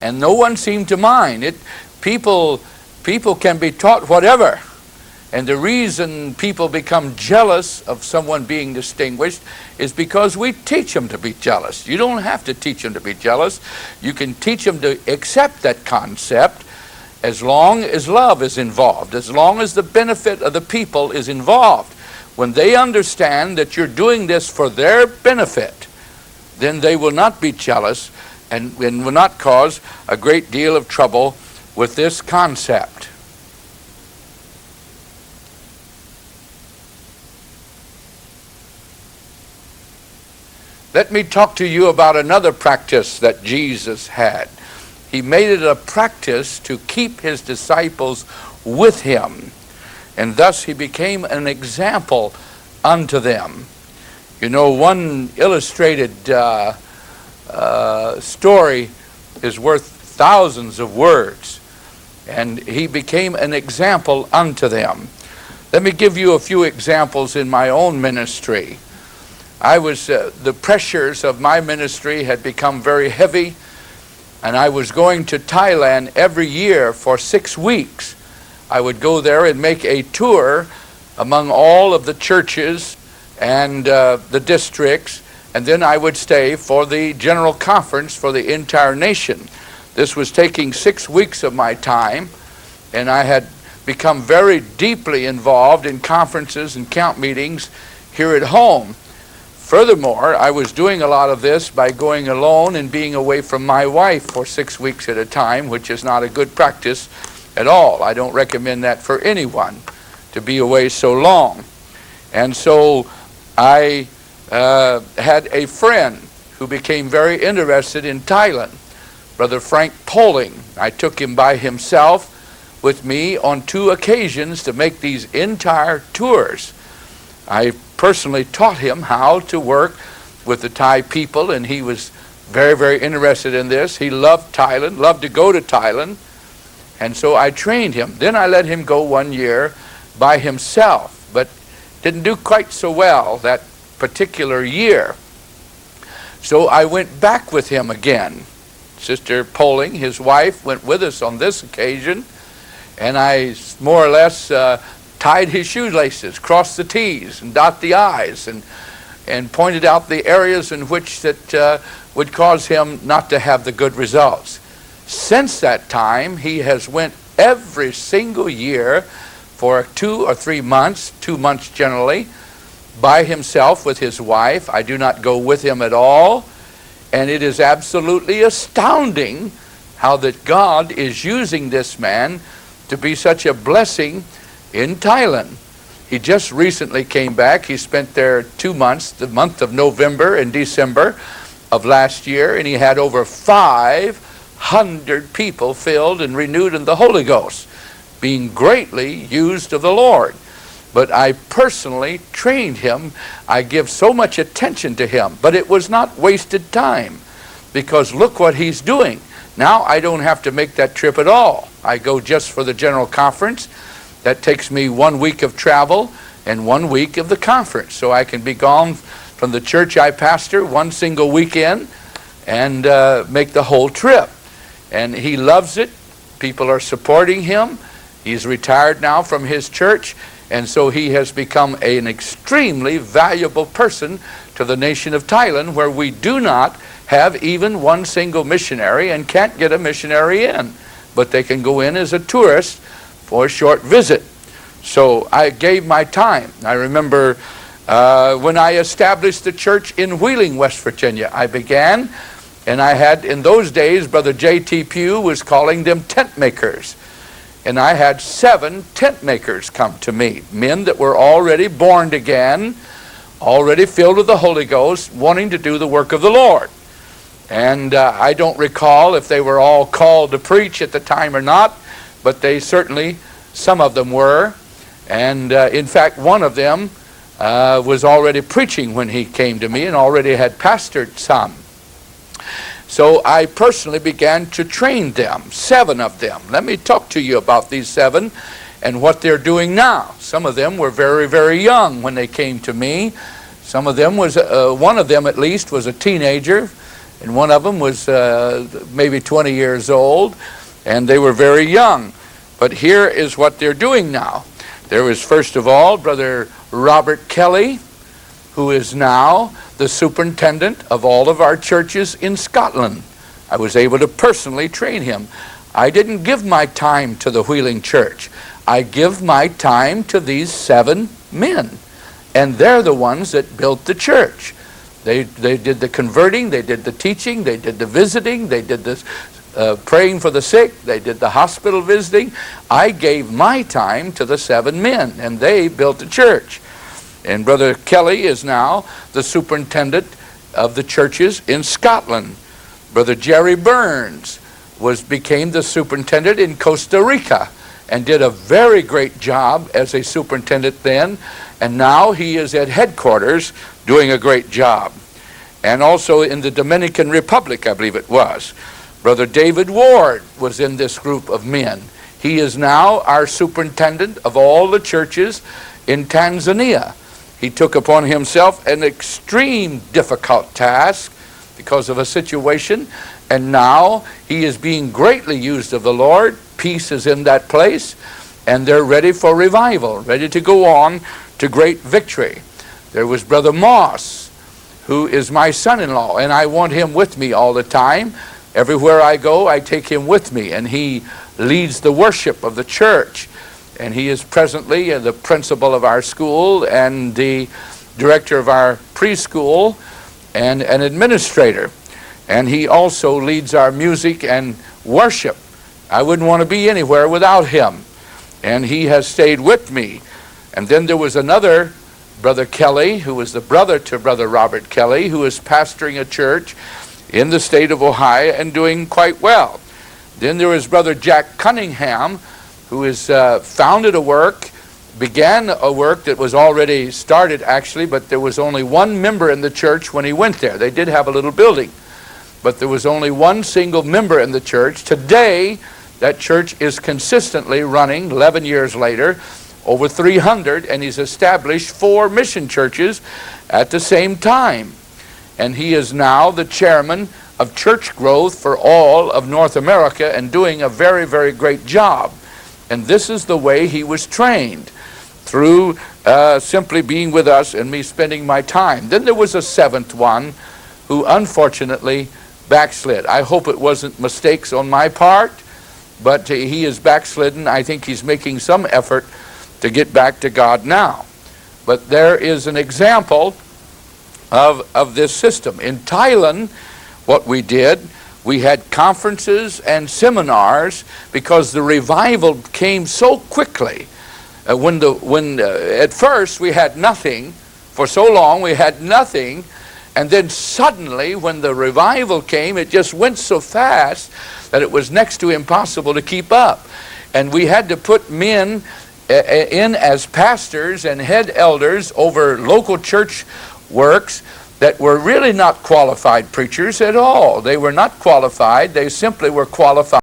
And no one seemed to mind it. People can be taught whatever. And the reason people become jealous of someone being distinguished is because we teach them to be jealous. You don't have to teach them to be jealous. You can teach them to accept that concept as long as love is involved, as long as the benefit of the people is involved. When they understand that you're doing this for their benefit, then they will not be jealous and will not cause a great deal of trouble with this concept. Let me talk to you about another practice that Jesus had. He made it a practice to keep his disciples with him, and thus he became an example unto them. You know, one illustrated story is worth thousands of words, and he became an example unto them. Let me give you a few examples in my own ministry. The pressures of my ministry had become very heavy, and I was going to Thailand every year for 6 weeks. I would go there and make a tour among all of the churches and the districts, and then I would stay for the general conference for the entire nation. This was taking 6 weeks of my time, and I had become very deeply involved in conferences and camp meetings here at home. Furthermore, I was doing a lot of this by going alone and being away from my wife for 6 weeks at a time, which is not a good practice at all. I don't recommend that for anyone, to be away so long. And so I had a friend who became very interested in Thailand, Brother Frank Poling. I took him by himself with me on 2 occasions to make these entire tours. I personally taught him how to work with the Thai people, and he was very, very interested in this. He loved Thailand, loved to go to Thailand, and so I trained him. Then I let him go 1 year by himself, but didn't do quite so well that particular year. So I went back with him again. Sister Poling, his wife, went with us on this occasion, and I more or less tied his shoelaces, crossed the T's and dot the I's, and pointed out the areas in which that would cause him not to have the good results. Since that time, he has went every single year for 2 or 3 months, 2 months generally, by himself with his wife. I do not go with him at all, and it is absolutely astounding how that God is using this man to be such a blessing in Thailand. He just recently came back. He spent there 2 months, the month of November and December of last year, and he had over 500 people filled and renewed in the Holy Ghost, being greatly used of the Lord. But I personally trained him. I give so much attention to him, but it was not wasted time, because look what he's doing. Now I don't have to make that trip at all. I go just for the general conference. That takes me 1 week of travel and 1 week of the conference. So I can be gone from the church I pastor 1 single weekend and make the whole trip. And he loves it. People are supporting him. He's retired now from his church, and so he has become an extremely valuable person to the nation of Thailand, where we do not have even 1 single missionary and can't get a missionary in. But they can go in as a tourist for a short visit. So I gave my time. I remember when I established the church in Wheeling, West Virginia, I began, and I had, in those days, Brother J.T. Pugh was calling them tent makers. And I had 7 tent makers come to me, men that were already born again, already filled with the Holy Ghost, wanting to do the work of the Lord. And I don't recall if they were all called to preach at the time or not, but they certainly, some of them were. And in fact, one of them was already preaching when he came to me and already had pastored some. So I personally began to train them, 7 of them. Let me talk to you about these 7 and what they're doing now. Some of them were very, very young when they came to me. Some of them one of them at least was a teenager, And one of them was maybe 20 years old, and they were very young. But here is what they're doing now. There was, first of all, Brother Robert Kelly, who is now the superintendent of all of our churches in Scotland. I was able to personally train him. I didn't give my time to the Wheeling Church. I give my time to these 7 men. And they're the ones that built the church. They did the converting, they did the teaching, they did the visiting, they did the praying for the sick, they did the hospital visiting. I gave my time to the 7 men, and they built the church. And Brother Kelly is now the superintendent of the churches in Scotland. Brother Jerry Burns became the superintendent in Costa Rica and did a very great job as a superintendent then. And now he is at headquarters doing a great job. And also in the Dominican Republic, I believe it was. Brother David Ward was in this group of men. He is now our superintendent of all the churches in Tanzania. He took upon himself an extreme difficult task because of a situation, and now he is being greatly used of the Lord. Peace is in that place, and they're ready for revival, ready to go on to great victory. There was Brother Moss, who is my son-in-law, and I want him with me all the time. Everywhere I go, I take him with me, and he leads the worship of the church. And he is presently the principal of our school and the director of our preschool and an administrator. And he also leads our music and worship. I wouldn't want to be anywhere without him. And he has stayed with me. And then there was another Brother Kelly, who was the brother to Brother Robert Kelly, who is pastoring a church in the state of Ohio and doing quite well. Then there was Brother Jack Cunningham, who has founded a work, began a work that was already started actually, but there was only one member in the church when he went there. They did have a little building, but there was only one single member in the church. Today, that church is consistently running, 11 years later, over 300, and he's established 4 mission churches at the same time. And he is now the chairman of church growth for all of North America and doing a very, very great job. And this is the way he was trained, through simply being with us and me spending my time. Then there was a 7th one who unfortunately backslid. I hope it wasn't mistakes on my part, but he is backslidden. I think he's making some effort to get back to God now. But there is an example of this system. In Thailand, what we did, we had conferences and seminars because the revival came so quickly. At first we had nothing. For so long we had nothing. And then suddenly when the revival came, it just went so fast that it was next to impossible to keep up. And we had to put men in as pastors and head elders over local church works that were really not qualified preachers at all. They were not qualified. They simply were qualified